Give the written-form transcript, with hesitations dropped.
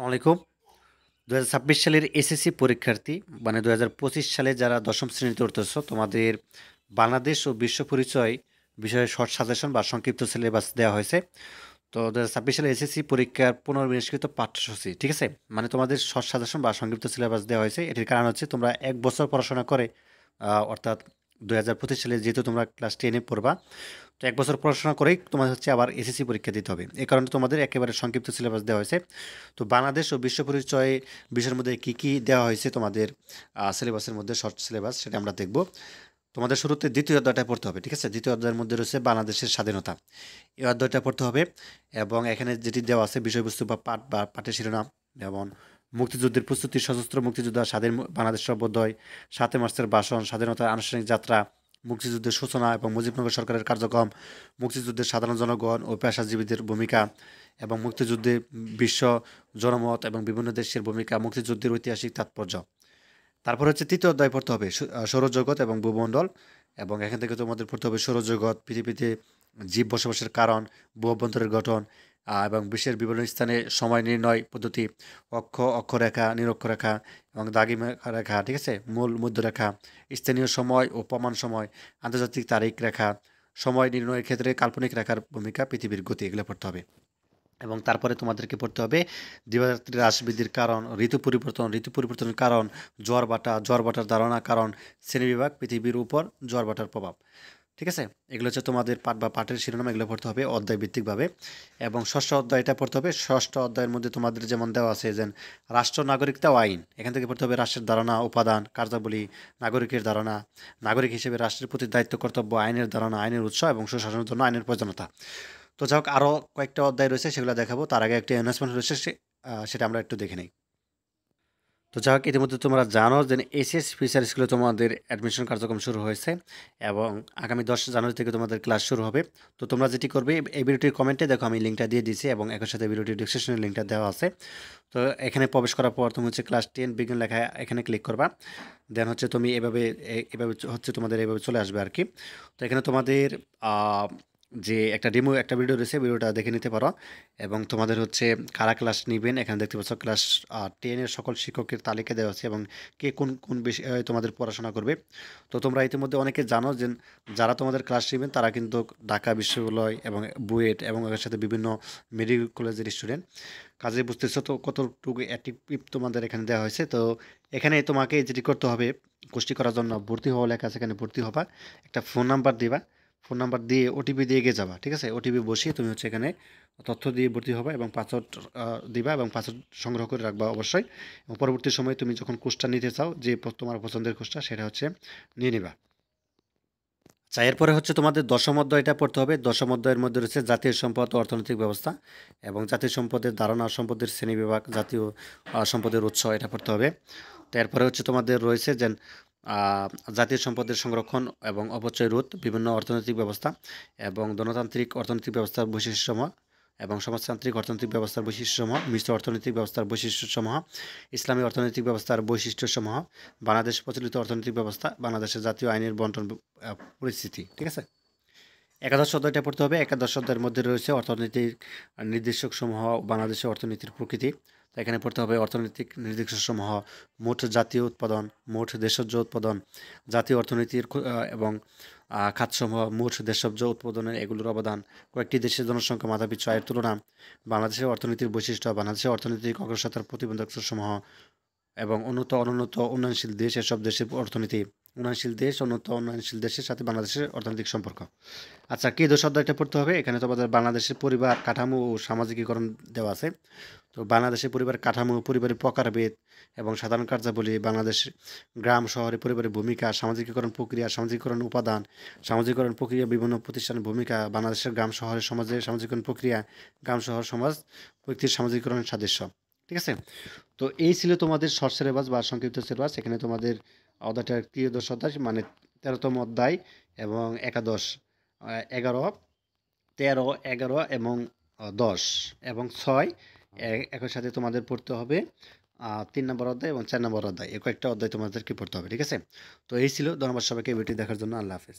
আলাইকুম। ২০২৬ সালের এসএসসি পরীক্ষার্থী মানে ২০২৫ সালে যারা দশম শ্রেণীতে উঠতেছ তোমাদের বাংলাদেশ ও বিশ্ব পরিচয় বিষয়ে শর্ট সাজেশন বা সংক্ষিপ্ত সিলেবাস দেওয়া হয়েছে। তো ২০২৬ সালে এসএসসি পরীক্ষার পুনর্বিন্যাসকৃত পাঠ্যসূচি, ঠিক আছে? মানে তোমাদের শর্ট সাজেশন বা সংক্ষিপ্ত সিলেবাস দেওয়া হয়েছে। এটির কারণ হচ্ছে তোমরা ১ বছর পড়াশোনা করে অর্থাৎ ২০২৫ সালে যেহেতু তোমরা ক্লাস 10-এ পড়বা, তো ১ বছর পড়াশোনা করেই তোমাদের হচ্ছে আবার এসএসসি পরীক্ষা দিতে হবে। এই কারণে তোমাদের একেবারে সংক্ষিপ্ত সিলেবাস দেওয়া হয়েছে। তো বাংলাদেশ ও বিশ্ব পরিচয় বিষয়ের মধ্যে কী কী দেওয়া হয়েছে তোমাদের সিলেবাসের মধ্যে শর্ট সিলেবাস, সেটা আমরা দেখব। তোমাদের শুরুতে দ্বিতীয় অধ্যায়টা পড়তে হবে, ঠিক আছে? দ্বিতীয় অধ্যায়ের মধ্যে রয়েছে বাংলাদেশের স্বাধীনতা। এই অধ্যায়টা পড়তে হবে এবং এখানে যেটি দেওয়া আছে বিষয়বস্তু বা পাঠ বা পাঠের শিরোনাম যেমন মুক্তিযুদ্ধের প্রস্তুতি, সশস্ত্র মুক্তিযোদ্ধা, স্বাধীন বাংলাদেশ অভ্যুদয়, ৭ই মার্চের ভাষণ, স্বাধীনতার আনুষ্ঠানিক যাত্রা, মুক্তিযুদ্ধের সূচনা এবং মুজিবনগর সরকারের কার্যক্রম, মুক্তিযুদ্ধের সাধারণ জনগণ ও পেশাজীবীদের ভূমিকা এবং মুক্তিযুদ্ধে বিশ্ব জনমত এবং বিভিন্ন দেশের ভূমিকা, মুক্তিযুদ্ধের ঐতিহাসিক তাৎপর্য। তারপর হচ্ছে তৃতীয় অধ্যায় পড়তে হবে সৌরজগৎ এবং ভূমণ্ডল, এবং এখান থেকে তোমাদের পড়তে হবে সৌরজগৎ, পৃথিবীতে জীব বসবাসের কারণ, ভূ অভ্যন্তরের গঠন, এবং বিশ্বের বিভিন্ন স্থানে সময় নির্ণয় পদ্ধতি, অক্ষরেখা, নিরক্ষরেখা এবং রেখা, ঠিক আছে? মূল মধ্যরেখা, স্থানীয় সময় ও প্রমাণ সময়, আন্তর্জাতিক তারিখ রেখা, সময় নির্ণয়ের ক্ষেত্রে কাল্পনিক রেখার ভূমিকা, পৃথিবীর গতি, এগুলো পড়তে হবে। এবং তারপরে তোমাদেরকে পড়তে হবে দিবারাত্রির হ্রাস বৃদ্ধির কারণ, ঋতু পরিবর্তনের কারণ, জোয়ার ভাটার ধারণা, কারণ, শ্রেণীবিভাগ, পৃথিবীর উপর জোয়ার ভাটার প্রভাব, ঠিক আছে? এগুলো হচ্ছে তোমাদের পাঠ বা পাঠের শিরোনাম, এগুলো পড়তে হবে অধ্যায় ভিত্তিকভাবে। এবং ষষ্ঠ অধ্যায়টা পড়তে হবে। ষষ্ঠ অধ্যায়ের মধ্যে তোমাদের যেমন দেওয়া আছে যে রাষ্ট্র, নাগরিকতা ও আইন, এখান থেকে পড়তে হবে রাষ্ট্রের ধারণা, উপাদান, কার্যাবলী, নাগরিকের ধারণা, নাগরিক হিসেবে রাষ্ট্রের প্রতি দায়িত্ব কর্তব্য, আইনের ধারণা, আইনের উৎস এবং সুশাসনের জন্য আইনের প্রয়োজনীয়তা। তো যাই হোক, আরও কয়েকটা অধ্যায় রয়েছে, সেগুলো দেখাবো। তার আগে একটা অ্যানাউন্সমেন্ট রয়েছে, সেটা আমরা একটু দেখে নিই। তো যাই হোক, ইতিমধ্যে তোমরা জানো যে এসএস ফিচার স্কুলে তোমাদের অ্যাডমিশন কার্যক্রম শুরু হয়েছে এবং আগামী 10 জানুয়ারি থেকে তোমাদের ক্লাস শুরু হবে। তো তোমরা যেটি করবে, এই ভিডিওটির কমেন্টে দেখো আমি লিঙ্কটা দিয়ে দিয়েছি এবং একই সাথে ভিডিওটির ডিসক্রিপশনের লিঙ্কটা দেওয়া আছে। তো এখানে প্রবেশ করার পর তুমি হচ্ছে ক্লাস 10 বিজ্ঞান লেখা এখানে ক্লিক করবা। দেন হচ্ছে তুমি এভাবে হচ্ছে তোমাদের এভাবে চলে আসবে আর কি। তো এখানে তোমাদের যে একটা ভিডিও রয়েছে, ভিডিওটা দেখে নিতে পারো। এবং তোমাদের হচ্ছে কারা ক্লাস নেবেন, এখানে দেখতে পাচ্ছ ক্লাস 10-এর সকল শিক্ষকের তালিকা দেওয়া আছে এবং কে কোন কোন বিষয়ে তোমাদের পড়াশোনা করবে। তো তোমরা ইতিমধ্যে অনেকে জানো যে যারা তোমাদের ক্লাস নেবেন তারা কিন্তু ঢাকা বিশ্ববিদ্যালয় এবং বুয়েট এবং এর সাথে বিভিন্ন মেডিকেল কলেজের স্টুডেন্ট। কাজে বুঝতেছো তো কতটুকু অ্যাক্টিভ তোমাদের এখানে দেওয়া হয়েছে। তো এখানে তোমাকে যেটি করতে হবে, কোর্সটি করার জন্য ভর্তি হওয়া লেখা আছে, এখানে ভর্তি হবা, একটা ফোন নাম্বার দিবা, ফোন নাম্বার দিয়ে ওটিপি দিয়ে এগিয়ে যাবা, ঠিক আছে? ওটিপি বসিয়ে তুমি হচ্ছে এখানে তথ্য দিয়ে ভর্তি হবা এবং পাসওয়ার্ড দিবা এবং পাসওয়ার্ড সংগ্রহ করে রাখবা অবশ্যই। এবং পরবর্তী সময়ে তুমি যখন কোর্সটা নিতে চাও, যে তোমার পছন্দের কোর্সটা, সেটা হচ্ছে নিয়ে নিবা। আচ্ছা, এরপরে হচ্ছে তোমাদের দশম অধ্যায়টা পড়তে হবে। দশম অধ্যায়ের মধ্যে রয়েছে জাতীয় সম্পদ ও অর্থনৈতিক ব্যবস্থা এবং জাতীয় সম্পদের ধারণা, সম্পদের শ্রেণীবিভাগ, জাতীয় সম্পদের উৎস, এটা পড়তে হবে। তো এরপরে হচ্ছে তোমাদের রয়েছে যে জাতীয় সম্পদের সংরক্ষণ এবং অপচয় রোধ, বিভিন্ন অর্থনৈতিক ব্যবস্থা এবং গণতান্ত্রিক অর্থনৈতিক ব্যবস্থার বৈশিষ্ট্যসমূহ এবং সমাজতান্ত্রিক অর্থনৈতিক ব্যবস্থার বৈশিষ্ট্যসমূহ, মিশ্র অর্থনৈতিক ব্যবস্থার বৈশিষ্ট্যসমূহ, ইসলামী অর্থনৈতিক ব্যবস্থার বৈশিষ্ট্যসমূহ, বাংলাদেশ প্রচলিত অর্থনৈতিক ব্যবস্থা, বাংলাদেশের জাতীয় আইনের বন্টন পরিস্থিতি, ঠিক আছে? একাদশ অধ্যায়টা পড়তে হবে। একাদশ অধ্যায়ের মধ্যে রয়েছে অর্থনৈতিক নির্দেশকসমূহ, বাংলাদেশের অর্থনীতির প্রকৃতি। তো এখানে পড়তে হবে অর্থনৈতিক নির্দেশকসমূহ, মোট জাতীয় উৎপাদন, মোট দেশজ উৎপাদন, জাতীয় অর্থনীতির এবং খাতসমূহ, মোট দেশজ উৎপাদনের এগুলোর অবদান, কয়েকটি দেশের জনসংখ্যা মাথাপিছু আয়ের তুলনা, বাংলাদেশের অর্থনীতির বৈশিষ্ট্য, বাংলাদেশের অর্থনৈতিক অগ্রসরতার প্রতিবন্ধকসমূহ এবং অনুন্নত উন্নয়নশীল দেশ, এসব দেশের অর্থনীতি, উন্নয়নশীল দেশের সাথে বাংলাদেশের অর্থনৈতিক সম্পর্ক। আচ্ছা, কি দোষ অধ্যায়টা পড়তে হবে? এখানে তোমাদের বাংলাদেশের পরিবার কাঠামো ও সামাজিকীকরণ দেওয়া আছে। তো বাংলাদেশের পরিবার কাঠামো, পরিবারের প্রকারভেদ এবং সাধারণ কার্যাবলী, বাংলাদেশ গ্রাম শহরে পরিবারের ভূমিকা, সামাজিকীকরণ প্রক্রিয়া, সামাজিকীকরণ উপাদান, সামাজিকীকরণ প্রক্রিয়া, বিভিন্ন প্রতিষ্ঠানের ভূমিকা, বাংলাদেশের গ্রাম শহরের সমাজের সামাজিকীকরণ প্রক্রিয়া, গ্রাম শহর সমাজ ব্যক্তির সামাজিকীকরণের সাদৃশ্য, ঠিক আছে? তো এই ছিল তোমাদের শর্ট সিলেবাস বা সংক্ষিপ্ত সিলেবাস। এখানে তোমাদের অধ্যায়টা ত্রিদশ অধ্যায় মানে 13তম অধ্যায় এবং একাদশ, 11, 13, 11 এবং 10 এবং 6 একই সাথে তোমাদের পড়তে হবে 3 নম্বর অধ্যায় এবং 4 নম্বর অধ্যায়। এই কয়েকটা অধ্যায় তোমাদেরকে পড়তে হবে, ঠিক আছে? তো এই ছিল। ধন্যবাদ সবাইকে ভিডিওটি দেখার জন্য। আল্লাহ হাফেজ।